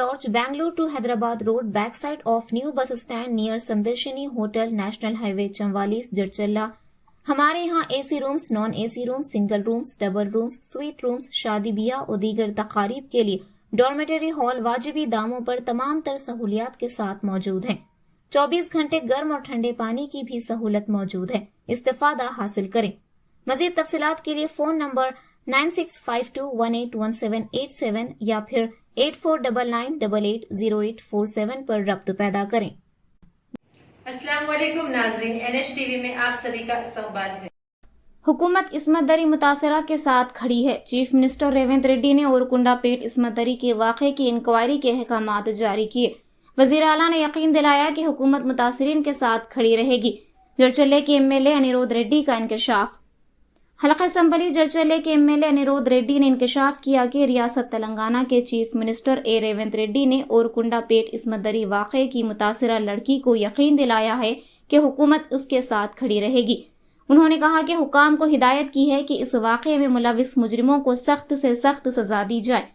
Lodge, Bangalore to Hyderabad Road, backside of new bus stand near Sandarshini Hotel, National Highway, Chamwalis, Jirchalla. हमारे यहाँ AC rooms, non AC rooms, single rooms, double rooms, sweet rooms, शादी ब्याह और दीगर तकारीब के लिए dormitory hall वाजिबी दामों पर तमाम तर सहूलियात के साथ मौजूद हैं। 24 घंटे गर्म और ठंडे पानी की भी सहूलत मौजूद है, इस्तेफादा हासिल करें। मजीद तफसीलात के लिए फोन नंबर 9652181787 या फिर 8499880847 पर रब्त पैदा करें। अस्सलाम वालेकुम नाज़रीन, NH TV में आप सभी का इस्तकबाल है। हुकूमत इस्मत दरी मुतासरा के साथ खड़ी है। चीफ मिनिस्टर रेवंत रेड्डी ने ओरकुंडा पेट इस्मत दरी के वाक़े की इंक्वायरी के अहकामात जारी किए। वज़ीर आला ने यकीन दिलाया कि हुकूमत मुतासरीन के साथ खड़ी रहेगी। जरचल्ले के MLA अनिरुद्ध रेड्डी का इंकशाफ। हल्का असम्बली जरचल्ले के MLA अनिरुद्ध रेड्डी ने इंकशाफ किया कि रियासत तेलंगाना के चीफ मिनिस्टर रेवंत रेड्डी ने ओरकुंडा पेट इस्मत दरी वाक़े की मुतासरा लड़की को यकीन दिलाया है कि हुकूमत उसके साथ खड़ी रहेगी। उन्होंने कहा कि हुकाम को हिदायत की है कि इस वाक़े में मुलविस मुजरिमों को सख्त से सख्त सजा दी जाए।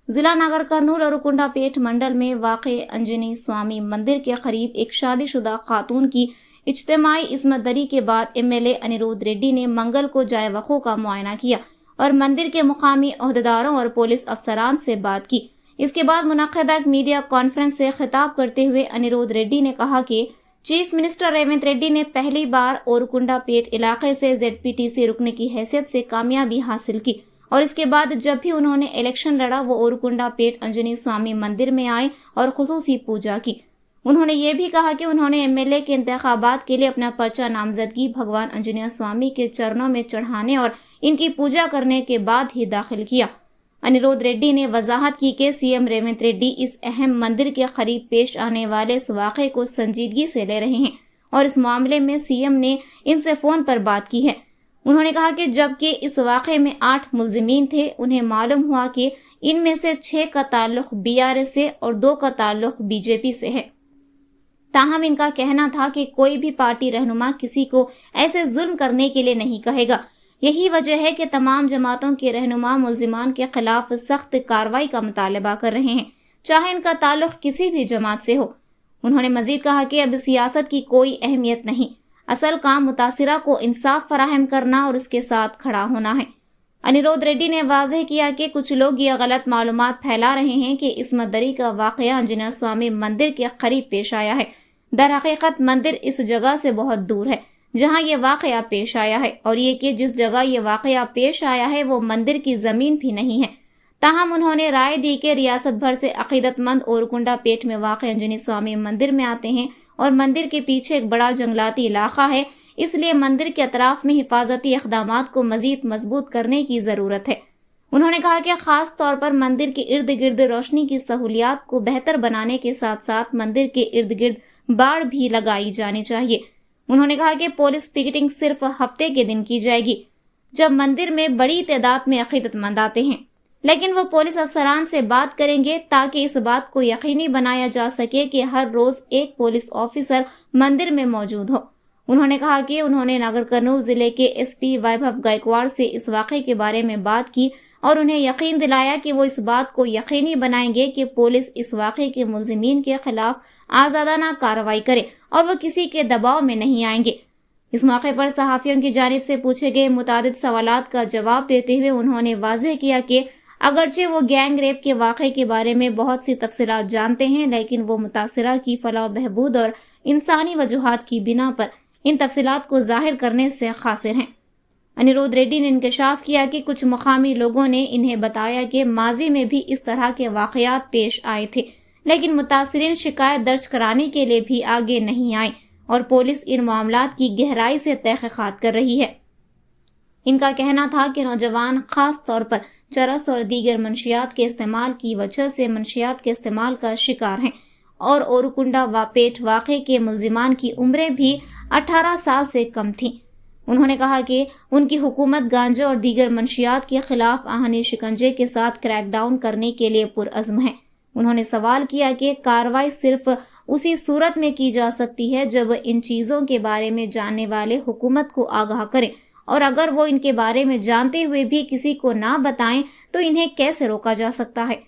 जिला नगर कर्नूल और ओरकुंडा पेट मंडल में वाक़े अंजनी स्वामी मंदिर के करीब एक शादीशुदा खातून की इज्तिमाई इस्मत दरी के बाद MLA अनिरुद्ध रेड्डी ने मंगल को जाए वक़ू का मुआयना किया और मंदिर के मुकामी ओहदेदारों और पुलिस अफसरान से बात की। इसके बाद मुनक़्क़दा एक मीडिया कॉन्फ्रेंस से खिताब करते हुए अनिरुद्ध रेड्डी ने कहा कि चीफ मिनिस्टर रेवंत रेड्डी ने पहली बार ओरकुंडा पेट इलाके से ZPTC रुकने की हैसियत से कामयाबी हासिल की और इसके बाद जब भी उन्होंने इलेक्शन लड़ा वो ओरकुंडा पेट अंजनी स्वामी मंदिर में आए और खुसूसी पूजा की। उन्होंने ये भी कहा कि उन्होंने MLA के इंतखाबात के लिए अपना पर्चा नामजदगी भगवान आंजनेय स्वामी के चरणों में चढ़ाने और इनकी पूजा करने के बाद ही दाखिल किया। अनिरुद्ध रेड्डी ने वजाहत की कि CM रेवंत रेड्डी इस अहम मंदिर के करीब पेश आने वाले इस वाक़े को संजीदगी से ले रहे हैं और इस मामले में CM ने इनसे फ़ोन पर बात की है। उन्होंने कहा कि जबकि इस वाक़े में 8 मुल्ज़िमीन थे, उन्हें मालूम हुआ कि इनमें से 6 का ताल्लुक़ BRS से और 2 का ताल्लुक़ BJP से है। ताहम इनका कहना था कि कोई भी पार्टी रहनुमा किसी को ऐसे जुल्म करने के लिए नहीं कहेगा। यही वजह है कि तमाम जमातों के रहनुमा मुल्जिमान के खिलाफ सख्त कार्रवाई का मुतालबा कर रहे हैं, चाहे इनका ताल्लुक किसी भी जमात से हो। उन्होंने मजीद कहा कि अब सियासत की कोई अहमियत नहीं, असल काम मुतासिरा को इंसाफ फराहम करना और उसके साथ खड़ा होना है। अनिरुद्ध रेड्डी ने वाज़ेह किया कि कुछ लोग ये गलत मालूमात फैला रहे हैं कि इस्मत दरी का वाक़या आंजनेय स्वामी मंदिर के करीब पेश आया है। दर हकीकत मंदिर इस जगह से बहुत दूर है जहां ये वाक़या पेश आया है और ये कि जिस जगह ये वाक़या पेश आया है वो मंदिर की ज़मीन भी नहीं है। ताहम उन्होंने राय दी कि रियासत भर से अक़ीदतमंद ओरकुंडा पेट में वाक़े आंजनेय स्वामी मंदिर में आते हैं और मंदिर के पीछे एक बड़ा जंगलाती इलाका है, इसलिए मंदिर के अतराफ में हिफाजती इक़दामात को मज़ीद मजबूत करने की ज़रूरत है। उन्होंने कहा कि ख़ास तौर पर मंदिर के इर्द गिर्द रोशनी की सहूलियात को बेहतर बनाने के साथ साथ मंदिर के इर्द गिर्द बाड़ भी लगाई जानी चाहिए। उन्होंने कहा कि पुलिस पिकेटिंग सिर्फ हफ्ते के दिन की जाएगी जब मंदिर में बड़ी तादाद में अक़ीदतमंद आते हैं, लेकिन वो पुलिस अफसरान से बात करेंगे ताकि इस बात को यकीनी बनाया जा सके कि हर रोज़ एक पुलिस ऑफिसर मंदिर में मौजूद हो। उन्होंने कहा कि उन्होंने नगर कर्नूल ज़िले के SP वैभव गायकवाड़ से इस वाक़े के बारे में बात की और उन्हें यकीन दिलाया कि वो इस बात को यकीनी बनाएंगे कि पुलिस इस वाक़े के मुल्ज़िमीन के खिलाफ आज़ादाना कार्रवाई करे और वो किसी के दबाव में नहीं आएंगे। इस मौके पर सहाफ़ियों की जानिब से पूछे गए मुतादिद सवालात का जवाब देते हुए उन्होंने वाज़ेह किया कि अगरचे वो गैंग रेप के वाक़े के बारे में बहुत सी तफसीलात जानते हैं, लेकिन वो मुतासिरा की फलाह बहबूद और इंसानी वजूहात की बिना पर इन तफसीलात को ज़ाहिर करने से क़ासिर हैं। अनिरुद्ध रेड्डी ने इंकशाफ किया कि कुछ मुकामी लोगों ने इन्हें बताया कि माजी में भी इस तरह के वाक़यात पेश आए थे, लेकिन मुतासिरीन शिकायत दर्ज कराने के लिए भी आगे नहीं आए और पुलिस इन मामलात की गहराई से तहक़ीक़ात कर रही है। इनका कहना था कि नौजवान ख़ास तौर पर चरस और दीगर मंशियात के इस्तेमाल की वजह से मंशियात के इस्तेमाल का शिकार हैं और ओरकुंडा व पेट वाक़े के मुल्ज़िमान की उम्रें भी 18 साल से कम थीं। उन्होंने कहा कि उनकी हुकूमत गांजा और दीगर मंशियात के खिलाफ आहनी शिकंजे के साथ क्रैकडाउन करने के लिए पुरअज़्म है। उन्होंने सवाल किया कि कार्रवाई सिर्फ उसी सूरत में की जा सकती है जब इन चीज़ों के बारे में जानने वाले हुकूमत को आगाह करें, और अगर वो इनके बारे में जानते हुए भी किसी को ना बताएं तो इन्हें कैसे रोका जा सकता है।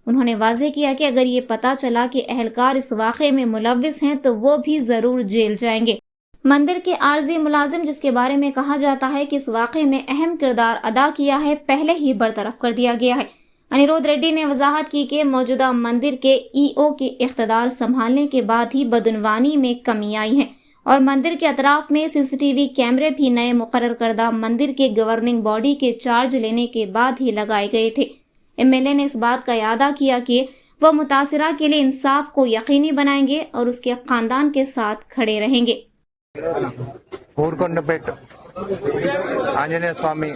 उन्होंने वाज़ेह किया कि अगर ये पता चला कि अहलकार इस वाक़े में मुलव्विस हैं तो वो भी ज़रूर जेल जाएंगे। मंदिर के आर्जी मुलाजिम, जिसके बारे में कहा जाता है कि इस वाक़े में अहम किरदार अदा किया है, पहले ही बरतरफ कर दिया गया है। अनिरुद्ध रेड्डी ने वजाहत की कि मौजूदा मंदिर के ईओ के इख्तिदार संभालने के बाद ही बदनवानी में कमी आई है और मंदिर के अतराफ में सीसीटीवी कैमरे भी नए मुकर्रर करदा मंदिर के गवर्निंग बॉडी के चार्ज लेने के बाद ही लगाए गए थे। एमएलए ने इस बात का यादा किया कि वह मुतासिरा के लिए इंसाफ को यकीनी बनाएंगे और उसके खानदान के साथ खड़े रहेंगे। ఊరుకొండపేట ఆంజనేయ స్వామి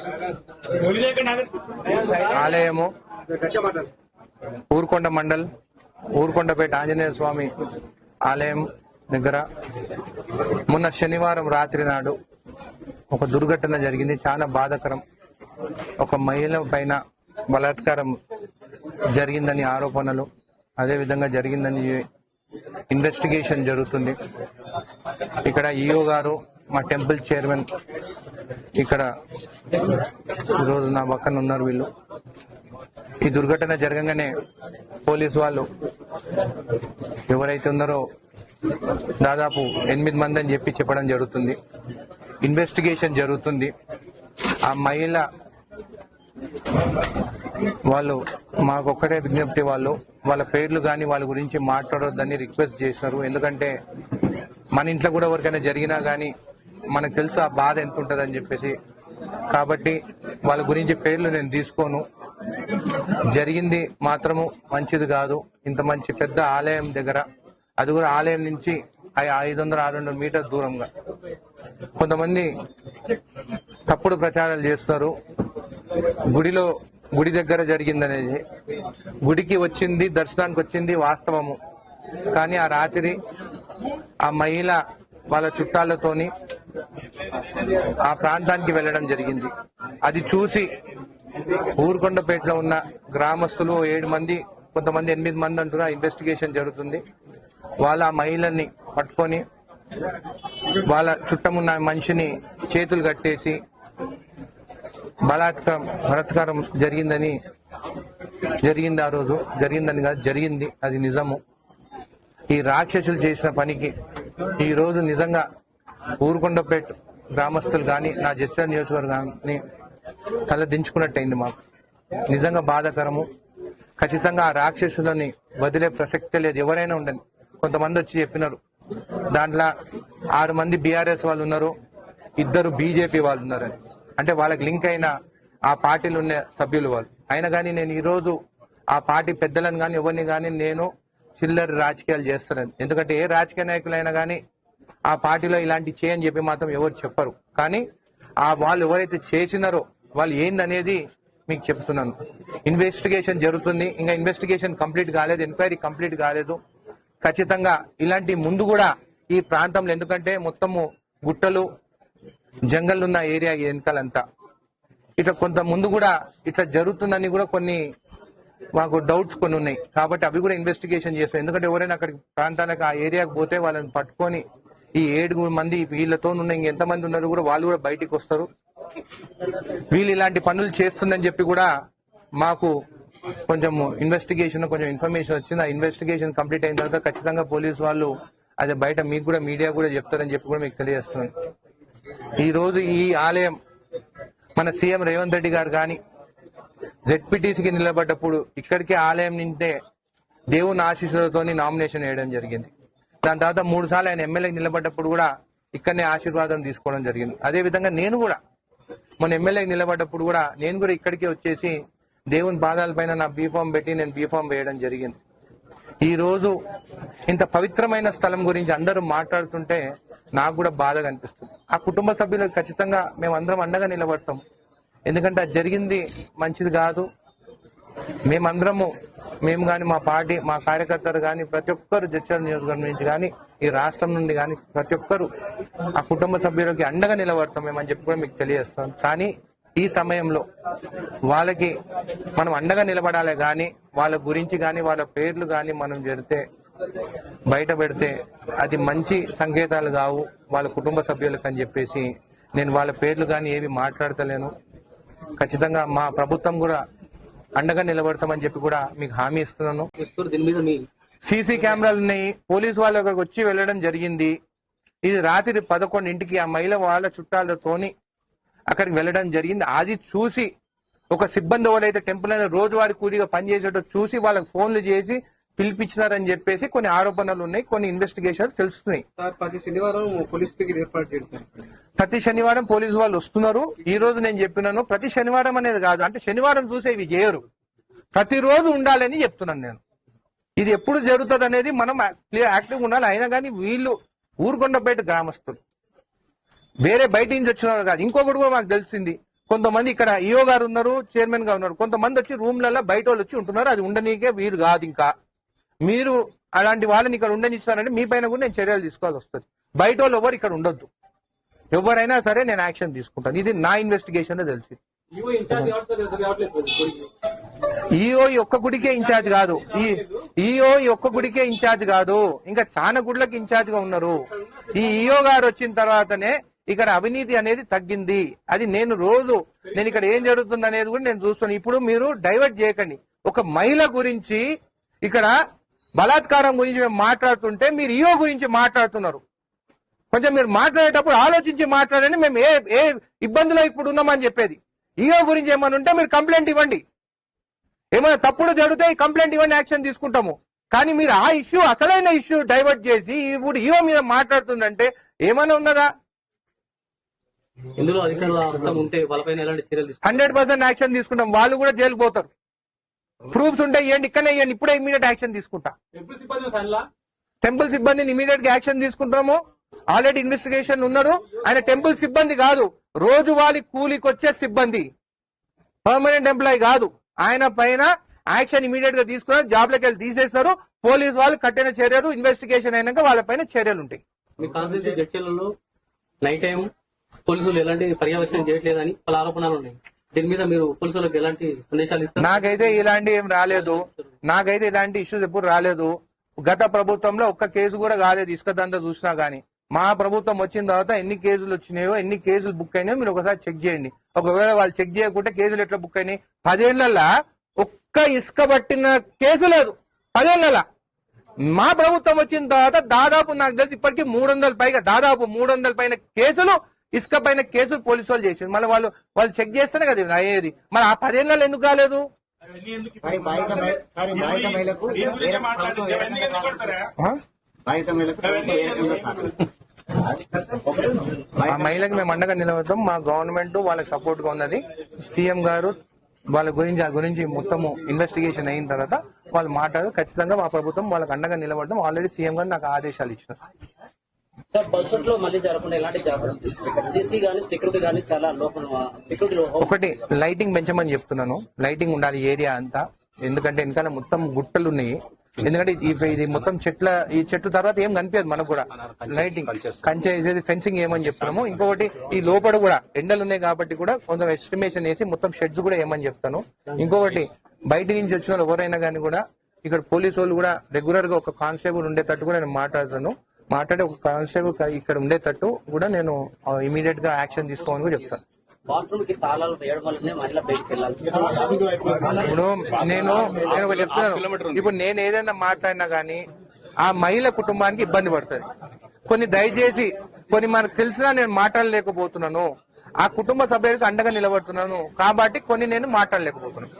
ఆలయము, ఊరుకొండ మండల్, ఊరుకొండపేట ఆంజనేయ స్వామి ఆలయం దగ్గర మొన్న శనివారం రాత్రి నాడు ఒక దుర్ఘటన జరిగింది. చాలా బాధాకరం. ఒక మహిళ పైన బలాత్కారం జరిగిందని ఆరోపణలు, అదే విధంగా జరిగిందని ఇన్వెస్టిగేషన్ జరుగుతుంది. ఇక్కడ ఈఓ గారు, మా టెంపుల్ చైర్మన్ ఇక్కడ ఈరోజు నా పక్కన ఉన్నారు. వీళ్ళు ఈ దుర్ఘటన జరగగానే పోలీసు వాళ్ళు ఎవరైతే ఉన్నారో దాదాపు 8 మంది అని చెప్పడం జరుగుతుంది. ఇన్వెస్టిగేషన్ జరుగుతుంది. ఆ మహిళ వాళ్ళు మాకొక్కటే విజ్ఞప్తి, వాళ్ళ పేర్లు కానీ వాళ్ళ గురించి మాట్లాడొద్దని రిక్వెస్ట్ చేశారు. ఎందుకంటే మన ఇంట్లో కూడా ఎవరికైనా జరిగినా కానీ మనకు తెలుసు ఆ బాధ ఎంత ఉంటుందని చెప్పేసి. కాబట్టి వాళ్ళ గురించి పేర్లు నేను తీసుకోను. జరిగింది మాత్రము మంచిది కాదు. ఇంత మంచి పెద్ద ఆలయం దగ్గర, అది కూడా ఆలయం నుంచి 500-600 మీటర్ దూరంగా కొంతమంది తప్పుడు ప్రచారాలు చేస్తారు. గుడి దగ్గర జరిగిందనేది, గుడికి వచ్చింది, దర్శనానికి వచ్చింది వాస్తవము. కానీ ఆ రాత్రి ఆ మహిళ వాళ్ళ చుట్టాలతోని ఆ ప్రాంతానికి వెళ్ళడం జరిగింది. అది చూసి ఊరుకొండపేటలో ఉన్న గ్రామస్తులు 7 మంది, కొంతమంది 8 మంది అంటున్నా, ఇన్వెస్టిగేషన్ జరుగుతుంది. వాళ్ళ ఆ మహిళని పట్టుకొని వాళ్ళ చుట్టమున్న మనిషిని చేతులు కట్టేసి బలాత్కారం జరిగింది. ఆ రోజు జరిగిందని కాదు, జరిగింది, అది నిజము. ఈ రాక్షసులు చేసిన పనికి ఈ రోజు నిజంగా ఊరుకొండపేట గ్రామస్తులు కానీ, నా జడ్చర్ల నియోజకవర్గాన్ని తల దించుకున్నట్టయింది. మాకు నిజంగా బాధాకరము. ఖచ్చితంగా ఆ రాక్షసులని వదిలే ప్రసక్తే లేదు. ఎవరైనా ఉండండి. కొంతమంది వచ్చి చెప్పినారు, దాంట్లో 6 మంది బీఆర్ఎస్ వాళ్ళు ఉన్నారు, 2 బీజేపీ వాళ్ళు ఉన్నారని. అంటే వాళ్ళకి లింక్ అయిన ఆ పార్టీలు ఉన్న సభ్యులు వాళ్ళు. అయినా కానీ నేను ఈరోజు ఆ పార్టీ పెద్దలను కానీ ఎవరిని కానీ నేను చిల్లర రాజకీయాలు చేస్తానని. ఎందుకంటే ఏ రాజకీయ నాయకులైనా కానీ ఆ పార్టీలో ఇలాంటి చేయని చెప్పి మాత్రం ఎవరు చెప్పరు. కానీ ఆ వాళ్ళు ఎవరైతే చేసినారో వాళ్ళు ఏందనేది మీకు చెప్తున్నాను. ఇన్వెస్టిగేషన్ జరుగుతుంది. ఇంకా ఇన్వెస్టిగేషన్ కంప్లీట్ కాలేదు, ఎంక్వైరీ కంప్లీట్ కాలేదు. ఖచ్చితంగా ఇలాంటి ముందు కూడా ఈ ప్రాంతంలో, ఎందుకంటే మొత్తము గుట్టలు జంగల్ ఉన్న ఏరియా వెనకాలంతా, ఇట్లా కొంత ముందు కూడా ఇట్లా జరుగుతుందని కూడా కొన్ని మాకు డౌట్స్ కొన్ని ఉన్నాయి. కాబట్టి అవి కూడా ఇన్వెస్టిగేషన్ చేస్తాం. ఎందుకంటే ఎవరైనా అక్కడికి ప్రాంతాలకు, ఆ ఏరియాకు పోతే వాళ్ళని పట్టుకొని ఈ 7 మంది వీళ్ళతో ఉన్న ఇంకెంతమంది ఉన్నారు కూడా వాళ్ళు కూడా బయటికి వస్తారు. వీళ్ళు ఇలాంటి పనులు చేస్తుందని చెప్పి కూడా మాకు కొంచెం ఇన్వెస్టిగేషన్ కొంచెం ఇన్ఫర్మేషన్ వచ్చింది. ఆ ఇన్వెస్టిగేషన్ కంప్లీట్ అయిన తర్వాత ఖచ్చితంగా పోలీసు వాళ్ళు అది బయట మీకు కూడా మీడియా కూడా చెప్తారని చెప్పి కూడా మీకు తెలియజేస్తున్నాను. ఈ రోజు ఈ ఆలయం మన సీఎం రేవంత్ రెడ్డి గారు కానీ జెడ్పీటీసీకి నిలబడ్డప్పుడు ఇక్కడికి ఆలయం నింటే దేవుని ఆశీస్సులతో నామినేషన్ వేయడం జరిగింది. దాని తర్వాత 3 సార్లు ఆయన ఎమ్మెల్యేకి నిలబడ్డప్పుడు కూడా ఇక్కడనే ఆశీర్వాదం తీసుకోవడం జరిగింది. అదే విధంగా నేను కూడా మన ఎమ్మెల్యేకి నిలబడ్డప్పుడు కూడా నేను కూడా ఇక్కడికి వచ్చేసి దేవుని పాదాలపైన నా బీఫామ్ పెట్టి నేను బీఫామ్ వేయడం జరిగింది. ఈ రోజు ఇంత పవిత్రమైన స్థలం గురించి అందరూ మాట్లాడుతుంటే నాకు కూడా బాధగా అనిపిస్తుంది. ఆ కుటుంబ సభ్యులకు ఖచ్చితంగా మేము అందరం అండగా నిలబడతాం. ఎందుకంటే అది జరిగింది మంచిది కాదు. మేము కానీ, మా పార్టీ, మా కార్యకర్తలు కానీ, ప్రతి ఒక్కరు జడ్చర్ల నియోజకవర్గం నుంచి కానీ, ఈ రాష్ట్రం నుండి కానీ ప్రతి ఒక్కరు ఆ కుటుంబ సభ్యులకి అండగా నిలబడతాం మేమని చెప్పి కూడా మీకు తెలియజేస్తాం. కానీ ఈ సమయంలో వాళ్ళకి మనం అండగా నిలబడాలి. కానీ వాళ్ళ గురించి కానీ వాళ్ళ పేర్లు కానీ మనం బయట పెడితే అది మంచి సంకేతాలు కావు వాళ్ళ కుటుంబ సభ్యులకు అని చెప్పేసి నేను వాళ్ళ పేర్లు కానీ ఏవి మాట్లాడతలేను. ఖచ్చితంగా మా ప్రభుత్వం కూడా అండగా నిలబడతామని చెప్పి కూడా మీకు హామీ ఇస్తున్నాను. దీని మీద మీ సీసీ కెమెరాలు ఉన్నాయి. పోలీసు వాళ్ళు అక్కడికి వచ్చి వెళ్ళడం జరిగింది. ఇది రాత్రి 11 ఆ మహిళ వాళ్ళ చుట్టాలతోని అక్కడికి వెళ్ళడం జరిగింది. అది చూసి ఒక సిబ్బంది ఎవరైతే టెంపుల్ అయినా రోజువారీ కూలీగా పనిచేసేటో చూసి వాళ్ళకి ఫోన్లు చేసి పిలిపించినారని చెప్పేసి కొన్ని ఆరోపణలు ఉన్నాయి, కొన్ని ఇన్వెస్టిగేషన్స్ తెలుస్తున్నాయి. ప్రతి శనివారం పోలీసు వాళ్ళు వస్తున్నారు. ఈ రోజు నేను చెప్పినాను ప్రతి శనివారం అనేది కాదు, అంటే శనివారం చూసే ఇవి చేయరు, ప్రతిరోజు ఉండాలని చెప్తున్నాను నేను. ఇది ఎప్పుడు జరుగుతుంది అనేది మనం యాక్టివ్గా ఉండాలి. అయినా కానీ వీళ్ళు ఊరుకొండపేట గ్రామస్తులు వేరే బయట నుంచి వచ్చినారు కాదు. ఇంకొకటి కూడా మాకు తెలిసింది, కొంతమంది ఇక్కడ ఈఓ గారు ఉన్నారు, చైర్మన్ గా ఉన్నారు, కొంతమంది వచ్చి రూమ్లలో బయట వాళ్ళు వచ్చి ఉంటున్నారు. అది ఉండనీకే వీరు కాదు. ఇంకా మీరు అలాంటి వాళ్ళని ఇక్కడ ఉండనిస్తారంటే మీ పైన కూడా నేను చర్యలు తీసుకోవాల్సి వస్తుంది. బయట వాళ్ళు ఎవరు ఇక్కడ ఉండొద్దు. ఎవరైనా సరే నేను యాక్షన్ తీసుకుంటాను. ఇది నా ఇన్వెస్టిగేషన్ లో తెలిసింది. ఈఓ ఒక్క గుడికే ఇన్ఛార్జ్ కాదు, ఈఓ ఒక్క గుడికే ఇన్ఛార్జ్ కాదు, ఇంకా చాలా గుడ్లకు ఇన్ఛార్జ్ గా ఉన్నారు. ఈ ఈఓ గారు వచ్చిన తర్వాతనే ఇక్కడ అవినీతి అనేది తగ్గింది. అది నేను ఇక్కడ ఏం జరుగుతుంది అనేది కూడా నేను చూస్తాను. ఇప్పుడు మీరు డైవర్ట్ చేయకండి. ఒక మహిళ గురించి ఇక్కడ బలాత్కారం గురించి మేము మాట్లాడుతుంటే మీరు ఈఓ గురించి మాట్లాడుతున్నారు. కొంచెం మీరు మాట్లాడేటప్పుడు ఆలోచించి మాట్లాడండి. మేము ఏ ఇబ్బందులో ఇప్పుడు ఉన్నామని చెప్పేది. ఈఓ గురించి ఏమైనా ఉంటే మీరు కంప్లైంట్ ఇవ్వండి. ఏమైనా తప్పుడు జరిగితే కంప్లైంట్ ఇవ్వండి, యాక్షన్ తీసుకుంటాము. కానీ మీరు ఆ ఇష్యూ, అసలైన ఇష్యూ డైవర్ట్ చేసి ఇప్పుడు ఈఓ మీద మాట్లాడుతుందంటే ఏమైనా ఉన్నదా? ఇందులో అధికారుల హస్తం ఉంటే వాళ్ళపైన ఎలాంటి చర్యలు 100% యాక్షన్ తీసుకుంటాం. వాళ్ళు కూడా జైలుకు పోతారు. ప్రూఫ్స్ ఉంటే ఇవ్వండి, ఇక్కడనే ఇవ్వండి, ఇప్పుడే ఇమీడియట్ యాక్షన్ తీసుకుంటా. టెంపుల్ సిబ్బందిని ఇమీడియట్ గా యాక్షన్ తీసుకుంటాము. ఆల్రెడీ ఇన్వెస్టిగేషన్ ఉన్నాడు. ఆయన టెంపుల్ సిబ్బంది కాదు, రోజువారీ కూలికొచ్చే సిబ్బంది, పర్మనెంట్ ఎంప్లాయీ కాదు. ఆయన పైన యాక్షన్ ఇమీడియట్ గా తీసుకున్నారు. జాబ్ లోకి వెళ్ళి తీసేస్తారు. పోలీసు వాళ్ళు కట్టిన చర్యలు ఇన్వెస్టిగేషన్ అయినాక వాళ్ళపైన చర్యలు ఉంటాయి. మీ కాన్స్టిట్యూన్సీ జడ్చర్లలో నైట్ టైం పోలీసులు ఎలాంటి పర్యవేక్షణ చేయట్లేదని వాళ్ళ ఆరోపణలు ఉన్నాయి. దీని మీద మీరు పోలీసులకు ఎలాంటి సందేశాలు ఇస్తారు? నాకైతే ఇలాంటి ఏం రాలేదు. నాకైతే ఇలాంటి ఇష్యూస్ ఎప్పుడు రాలేదు. గత ప్రభుత్వంలో ఒక్క కేసు కూడా కాలేదు. ఇసుకదంతా చూసినా గానీ మా ప్రభుత్వం వచ్చిన తర్వాత ఎన్ని కేసులు వచ్చినాయో, ఎన్ని కేసులు బుక్ అయినాయో మీరు ఒకసారి చెక్ చేయండి. ఒకవేళ వాళ్ళు చెక్ చేయకుంటే కేసులు ఎట్లా బుక్ అయినాయి? 10 ఏళ్లలో ఒక్క ఇసుక పట్టిన కేసు లేదు. 10 ఏళ్లలో మా ప్రభుత్వం వచ్చిన తర్వాత దాదాపు నాకు తెలిసి ఇప్పటికీ 300 పైగా, దాదాపు 300 పైన కేసులు, ఇసుక పైన కేసులు పోలీసు వాళ్ళు చేసింది. మళ్ళీ వాళ్ళు చెక్ చేస్తేనే కదా అయ్యేది. మరి ఆ 10 ఏళ్లలో ఎందుకు కాలేదు? ఆ మహిళకి మేము అండగా నిలబడతాం. మా గవర్నమెంట్ వాళ్ళకి సపోర్ట్ గా ఉన్నది. సీఎం గారు వాళ్ళ గురించి మొత్తము ఇన్వెస్టిగేషన్ అయిన తర్వాత వాళ్ళు మాట్లాడారు. ఖచ్చితంగా మా ప్రభుత్వం వాళ్ళకి అండగా నిలబడడం. ఆల్రెడీ సీఎం గారు నాకు ఆదేశాలు ఇచ్చినారు. సార్, భవిష్యత్తులో మళ్ళీ జరగకుండా ఎలాంటి జాగ్రత్తలు? సీసీ గానీ సెక్యూరిటీ గానీ చాలా సెక్యూరిటీ. ఒకటి లైటింగ్ పెంచమని చెప్తున్నాను. లైటింగ్ ఉండాలి ఏరియా అంతా. ఎందుకంటే వెనకాల మొత్తం గుట్టలు ఉన్నాయి. ఎందుకంటే ఇది మొత్తం ఈ చెట్టు తర్వాత ఏం కనిపించదు మనకు కూడా. లైటింగ్ కంచె వేసేది, ఫెన్సింగ్ ఏమని చెప్తున్నాము. ఇంకొకటి ఈ లోపల కూడా ఎండలు ఉన్నాయి కాబట్టి కూడా కొంచెం ఎస్టిమేషన్ వేసి మొత్తం షెడ్స్ కూడా ఏమని చెప్తాను. ఇంకొకటి బయట నుంచి వచ్చిన వాళ్ళు ఎవరైనా కానీ కూడా ఇక్కడ పోలీసు వాళ్ళు కూడా రెగ్యులర్ గా ఒక కానిస్టేబుల్ ఉండేటట్టు కూడా నేను మాట్లాడే ఒక కానిస్టేబుల్ ఇక్కడ ఉండేటట్టు కూడా నేను ఇమీడియట్ గా యాక్షన్ తీసుకోమని కూడా చెప్తాను. ఇప్పుడు నేను ఒకటి చెప్తున్నాను. ఇప్పుడు నేను ఏదైనా మాట్లాడినా గానీ ఆ మహిళ కుటుంబానికి ఇబ్బంది పడుతుంది. దయచేసి మనకు తెలిసినా నేను మాట్లాడలేకపోతున్నాను. ఆ కుటుంబ సభ్యులకు అండగా నిలబడుతున్నాను కాబట్టి నేను మాట్లాడలేకపోతున్నాను.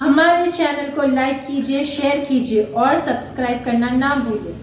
हमारे चैनल को लाइक कीजिए, शेयर कीजिए और सब्सक्राइब करना ना भूलिए।